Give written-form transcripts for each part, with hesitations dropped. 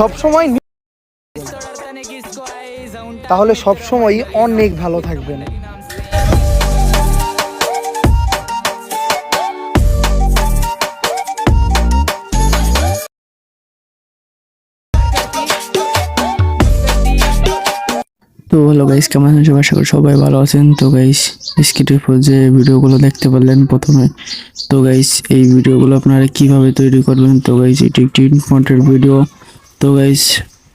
সব সময়, তাহলে সব সময় অনেক ভালো থাকবেন। তো হ্যালো গাইস, কেমন আছেন সবাই? আশা করি সবাই ভালো আছেন। তো গাইস, স্ক্রিনের উপর যে ভিডিওগুলো দেখতে পারলেন প্রথমে, তো গাইস এই ভিডিওগুলো আপনারা কিভাবে তৈরি করবেন। তো গাইস এটি একটি ইম্পর্টেন্ট ভিডিও। তো গাইস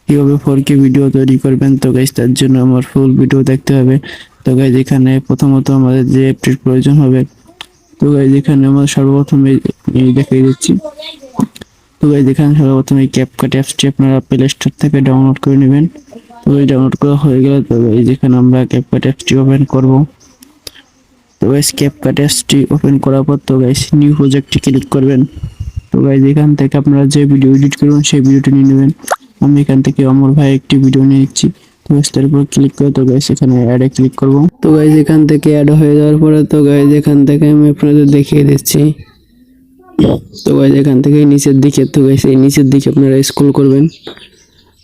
কিভাবে 4K ভিডিও তৈরি করবেন, তো গাইস তার জন্য আমার ফুল ভিডিও দেখতে হবে। তো গাইস এখানে প্রথমত আমাদের যে অ্যাপটির প্রয়োজন হবে, তো গাইস এখানে আমরা সর্বপ্রথম এই দেখিয়ে দিচ্ছি। তো গাইস এখানে সর্বপ্রথম এই ক্যাপকাট অ্যাপসটি আপনারা প্লে স্টোর থেকে ডাউনলোড করে নেবেন। তো এই ডাউনলোড করা হয়ে গেলে তো এই যেখানে আমরা ক্যাপকাট অ্যাপসটি ওপেন করব। তো গাইস ক্যাপকাট অ্যাপসটি ওপেন করার পর তো গাইস নিউ প্রজেক্টে ক্লিক করবেন। তো গাইস এখান থেকে আপনারা যে ভিডিও এডিট করবেন সেই ভিডিওটি নিয়ে নেবেন। আমি এখান থেকে অমর ভাই একটি ভিডিও নিয়ে নিচ্ছি। তো গাইস তার উপর ক্লিক করে তো গাইস এখানে অ্যাডে ক্লিক করব। তো গাইস এখান থেকে অ্যাড হয়ে যাওয়ার পরে তো গাইস এখান থেকে আমি আপনাদের দেখিয়ে দিচ্ছি। তো গাইস এখান থেকে নিচের দিকে, তো গাইস এই নিচের দিকে আপনারা স্ক্রল করবেন।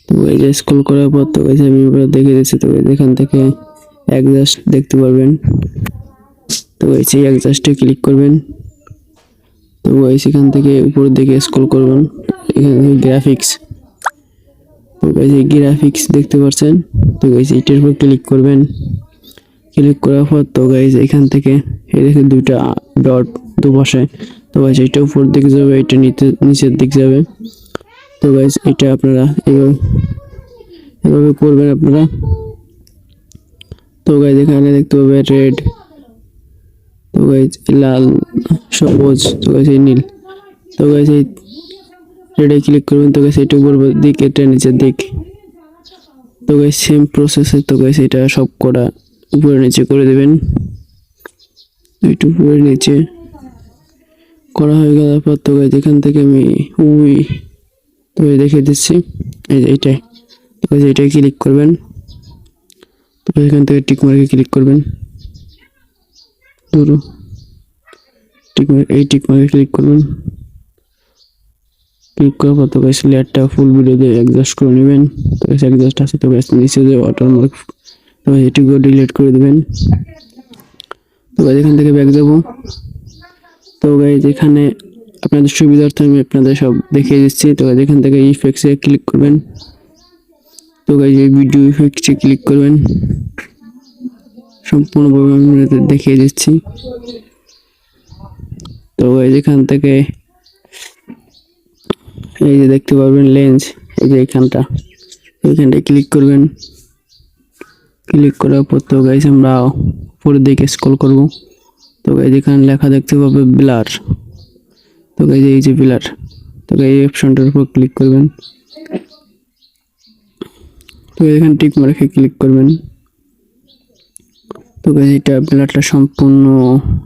তো এই যে স্ক্রল করার পর তো গাইস আমি আপনাদের দেখিয়ে দিচ্ছি। তো গাইস এখান থেকে অ্যাডজাস্ট দেখতে পারবেন। তো গাইস এই অ্যাডজাস্টে ক্লিক করবেন। তো গাইস এখান থেকে উপরের দিকে স্ক্রল করবেন, এখানে গ্রাফিক্স। তো গাইস এই গ্রাফিক্স দেখতে পাচ্ছেন। তো গাইস এইটার উপর ক্লিক করবেন। ক্লিক করার পর তো গাইস এখান থেকে এই দেখেন দুইটা ডট দুপাশে। তো গাইস এটা উপর দিকে যাবে, এটা নিচের দিকে যাবে। তো গাইস এটা আপনারা এভাবে করবেন আপনারা। তো গাইস এখানে দেখতে পাবেন রেড, তো গাইস লাল, সবুজ, তো গাইস এই নীল। তো গাইস এই রেডে ক্লিক করবেন। তো গাইস এটা উপর দিক, এটা নিচের দিক। তো গাইস সেম প্রসেসে তো গাইস এটা সব করা উপরে নিচে করে দিবেন। একটু উপরে নিচে করা হয়ে গেল পর তো গাইস এখান থেকে আমি তো দেখিয়ে দিচ্ছি। এই যে এইটাই, তো গাইস এইটাই ক্লিক করবেন। তো এখান থেকে টিক মার্কে ক্লিক করবেন। টিক মার্কে ক্লিক করবেন। ক্লিক করার পর তো গাইস লেয়ারটা ফুল ভিডিও দিয়ে অ্যাডজাস্ট করে নেবেন। তো গাইস অ্যাডজাস্ট আছে, তো গাইস নিচে যে ওয়াটারমার্ক, তো এটিকে ডিলিট করে দিবেন। তো গাইস এখান থেকে ব্যাক যাব। তো গাইস এখানে আপনাদের সুবিধার্থে আমি আপনাদের সব দেখিয়ে দিচ্ছি। তো গাইস এখান থেকে ইফেক্টসে ক্লিক করবেন। তো গাইস এই ভিডিও ইফেক্টসে ক্লিক করবেন। সম্পূর্ণভাবে আমি দেখিয়ে দিচ্ছি। তো গাইস এখান থেকে এই যে দেখতে পারবেন লেন্স, এই যে এখানটায় ক্লিক করবেন। ক্লিক করার পর তো গাইস আমরা উপরের দিকে স্ক্রল করব। তো গাইস এখানে লেখা দেখতে পাবে ব্লার। তো গাইস এই যে ব্লার, তো গাইস এই অপশনটার উপর ক্লিক করবেন। তো এখানে টিক মার্কে ক্লিক করবেন। তো গাইস এটা ব্লারটা সম্পূর্ণ,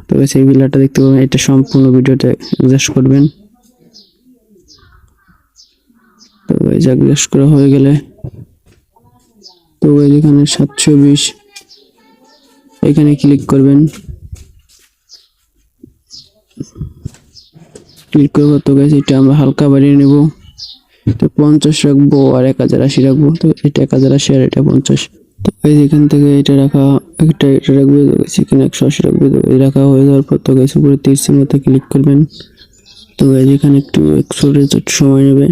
তো গাইস এই ব্লারটা দেখতে পাবেন, এটা সম্পূর্ণ ভিডিওতে অ্যাডজাস্ট করবেন। তো গাইস অ্যাডজাস্ট করা হয়ে গেলে তো গাইস এখানে 720 এখানে ক্লিক করবেন। ক্লিক করব। তো গাইস এটা আমরা হালকা বাড়িয়ে নেব। তো 50 রাখবো আর 1080 রাখবো। তো এটা 1080 আর এটা 50। তো গাইস এখান থেকে এটা রাখা, এটা রাখবে। তো গাইস এখানে 180 রাখবে। তো এই রাখা হয়ে যাওয়ার পর তো গাইস উপরে 30 এর মধ্যে ক্লিক করবেন। তো গাইস এখানে একটু এক্সপোর্টের সময় নেবে।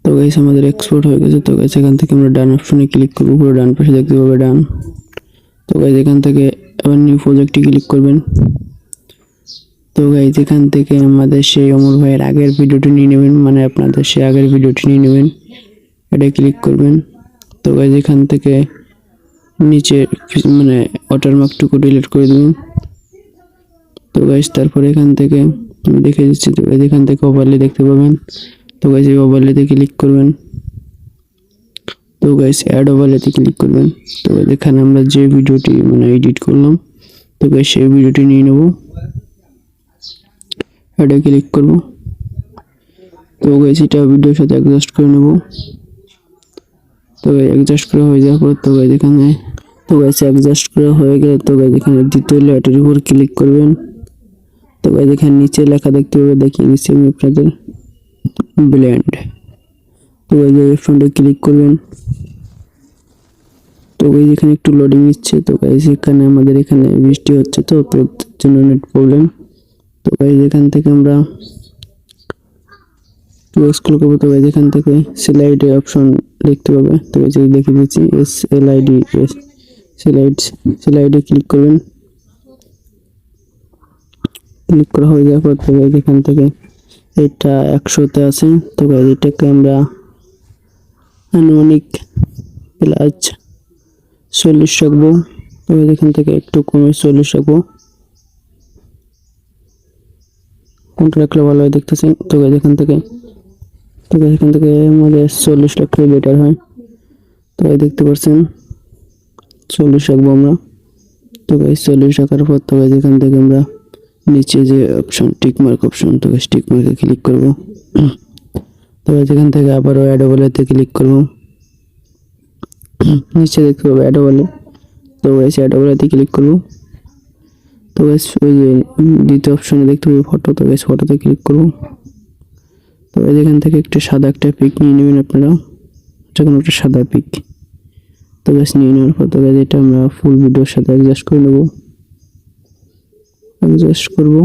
তো গাইস আমাদের এক্সপোর্ট হয়ে গেছে। তো গাইস এখান থেকে আমরা ডান অপশনে ক্লিক করব। পুরো ডান পাশে দেখতে পাবে ডান। তো গাইস এখান থেকে আবার নিউ প্রজেক্টে ক্লিক করবেন। তো গাইস এখান থেকে আমাদের সেই অমর ভাইয়ের আগের ভিডিওটি নিয়ে নেবেন, মানে আপনাদের সেই আগের ভিডিওটি নিয়ে নেবেন, এটা ক্লিক করবেন। তো গাইস এখান থেকে নিচে মানে ওয়াটারমার্কটুকু ডিলিট করে দেবেন। তো গাইস তারপরে এখান থেকে আমি দেখে দিচ্ছি। তো এখান থেকে ওভারলে দেখতে পাবেন। তো গাইস এই ওভারলেতে ক্লিক করবেন। তো গাইস অ্যাড ওভারলেতে ক্লিক করবেন। তো এখানে আমরা যে ভিডিওটি মানে এডিট করলাম, তো গাইস সেই ভিডিওটি নিয়ে নেব, অ্যাডে ক্লিক করব। তো গাইস এটা ভিডিওর সাথে অ্যাডজাস্ট করে নেব। তো অ্যাডজাস্ট করা হয়ে যাওয়ার পর তো গাইস এখানে, তো গাইস অ্যাডজাস্ট করা হয়ে গেলে তো গাইস এখানে দ্বিতীয় লেয়ারের উপর ক্লিক করবেন। তো গাইস এখানে নিচে লেখা দেখতে পাবে, দেখিয়ে দিচ্ছি আমি আপনাদের, ব্লেন্ড। তো গাইস এই অপশনটা ক্লিক করবেন। তো গাইস এখানে একটু লোডিং নিচ্ছে। তো গাইস এখানে আমাদের এখানে বৃষ্টি হচ্ছে, তো তার জন্য নেট প্রবলেম। তো গাইস এখান থেকে আমরা স্ক্রল করবো। তো গাইস এখান থেকে স্লাইড অপশন দেখতে পাবে। তো গাইস এই দেখিয়ে দিচ্ছি, SLID স্লাইডে ক্লিক করবেন। ক্লিক করা হয়ে যাওয়ার পর তো গাইস এখান থেকে এটা 100-তে আছে। তো গাইস এটাকে আমরা আনুমানিক প্লাস 40 রাখবো। তো এখান থেকে একটু কমে 40 রাখবো। কোনটা রাখলে ভালো হয় দেখতেছি। তো গাইস এখান থেকে আমাদের 40 রাখলে বেটার হয়। তো গাইস দেখতে পাচ্ছেন 40 রাখবো আমরা। তো গাইস 40 রাখার পর তো গাইস এখান থেকে আমরা নিচে যে অপশন টিক মার্ক অপশন, তো গাইস টিক মার্কে ক্লিক করব। তো গাইস এখান থেকে আবারও অ্যাডোবলেতে ক্লিক করব। নিচে দেখতে পাবো অ্যাডোবলে। তো গাইস অ্যাডোবলেতে ক্লিক করব। তো গাইস ওই যে দ্বিতীয় অপশনে দেখতে পাবো ফটো। তো গাইস ফটোতে ক্লিক করব। তো গাইস এখান থেকে একটা সাদা একটা পিক নিয়ে নেবেন আপনারা, যখন একটা সাদা পিক। তো গাইস নিয়ে নেওয়ার পর তো গাইস এটা আমরা ফুল ভিডিওর সাথে অ্যাডজাস্ট করে নেব। অ্যাডজাস্ট করব।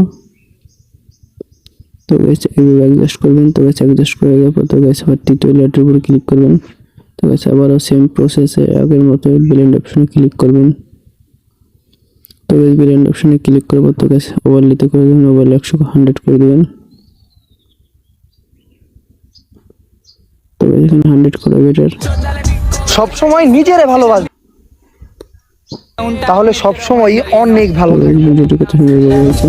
তো গাইস এইভাবে অ্যাডজাস্ট করবেন। তো গাইস অ্যাডজাস্ট করে দেওয়ার পর তো গাইস আবার তৃতীয় লেয়ারের উপরে ক্লিক করবেন। তো গাইস আবারও সেম প্রসেসে আগের মতো ব্লেন্ড অপশনে ক্লিক করবেন। তো গাইস ব্লেন্ড অপশনে ক্লিক করব। তো গাইস ওভারলেতে করে দেবেন, ওভারলে 100 করে দেবেন। তো গাইস এখানে 100 করা বেটার। সব সময় নিজেরে ভালোবাসবে, তাহলে সব সময় অনেক ভালো থাকবে। ভিডিওটি কত সুন্দর হয়েছে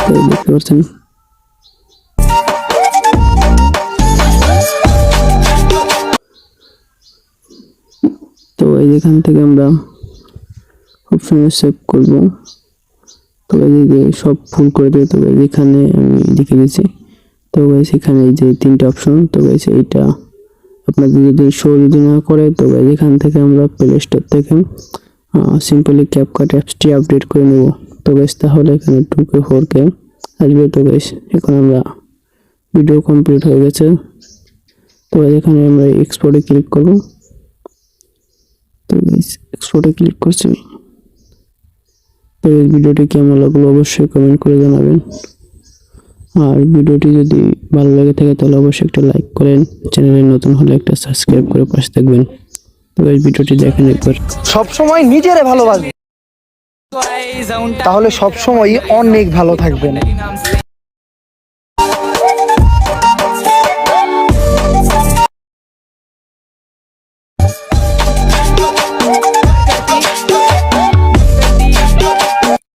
তো দেখতে পাচ্ছেন। তো এই এখান থেকে আমরা অপশনে সেভ করব। তো এই যে সব ফুল করে দেবে। তো এখানে আমি লিখে দিয়েছি। তো গাইস এখানে এই যে তিনটা অপশন, তো গাইস এইটা আপনাদের যদি শো যদি না করে তো গাইস এখান থেকে আমরা প্লে স্টোর থেকে সিম্পলি ক্যাপকাট অ্যাপসটি আপডেট করে নেব। তো গাইস তাহলে এখানে 2K 4K আসবে। তো গাইস এখন আমরা ভিডিও কমপ্লিট হয়ে গেছে। তো এখানে আমরা এক্সপোর্টে ক্লিক করব। তো গাইস এক্সপোর্টে ক্লিক করছি। তো এই ভিডিওটি কেমন লাগলো অবশ্যই কমেন্ট করে জানাবেন। আর ভিডিওটি যদি ভালো লাগে থাকে তাহলে অবশ্যই একটা লাইক করেন, চ্যানেলে নতুন হলে একটা সাবস্ক্রাইব করে পাশে থাকবেন। তো এই ভিডিওটি দেখেন একবার। সব সময় নিজেরে ভালোবাসবে, তাহলে সব সময় অনেক ভালো থাকবেন।